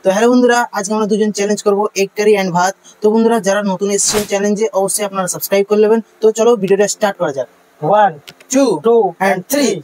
তো হ্যালো বন্ধুরা, আজকে আমরা দুজন চ্যালেঞ্জ করব এগ কারি এন্ড ভাত। তো বন্ধুরা, যারা নতুন এসেছেন চ্যালেঞ্জে, অবশ্যই আপনারা সাবস্ক্রাইব করে নেবেন। তো চলো ভিডিওটা স্টার্ট করা যাক। 1, 2 and 3.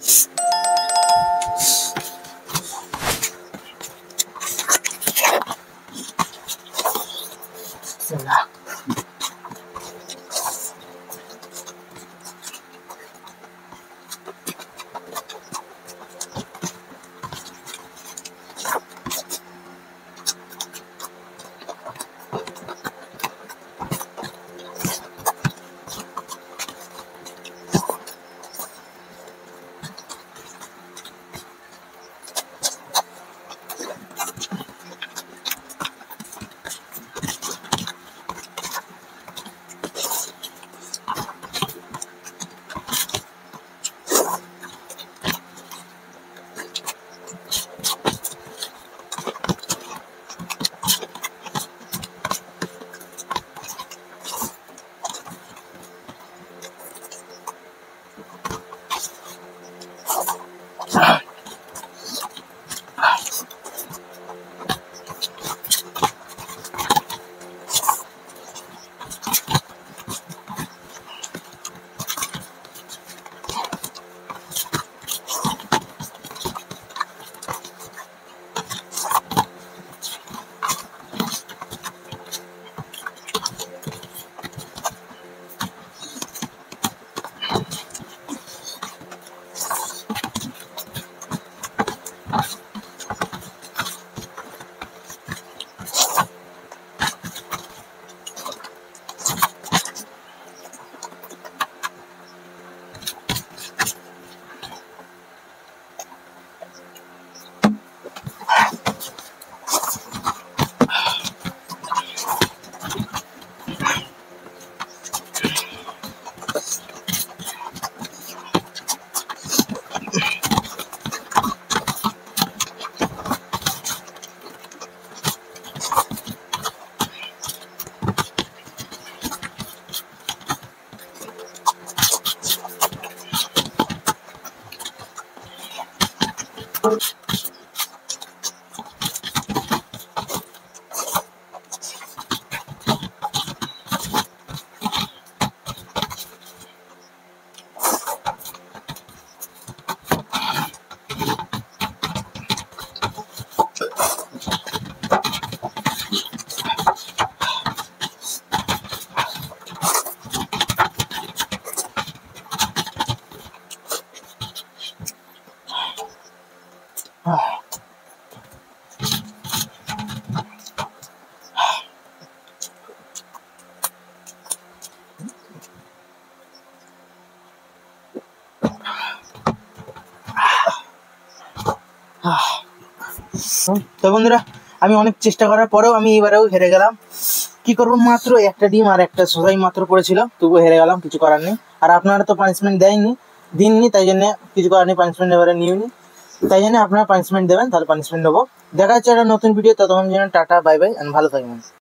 তো বন্ধুরা, আমি অনেক চেষ্টা করার পরেও আমি এবারেও হেরে গেলাম। কি করবো, মাত্র একটা ডিম আর একটা সোজাই মাত্র পড়েছিল, তবুও হেরে গেলাম, কিছু করার নেই। আর আপনারা তো পানিশমেন্ট দিননি, তাই জন্য কিছু করার নেই, পানিশমেন্ট এবারে নিউনি, তাই জন্য আপনারা পানিশমেন্ট দেবেন, তাহলে পানিশমেন্ট নেবো। দেখা যাচ্ছে একটা নতুন ভিডিও, ততক্ষণ জন্য টাটা, বাই বাই, ভালো থাকবেন।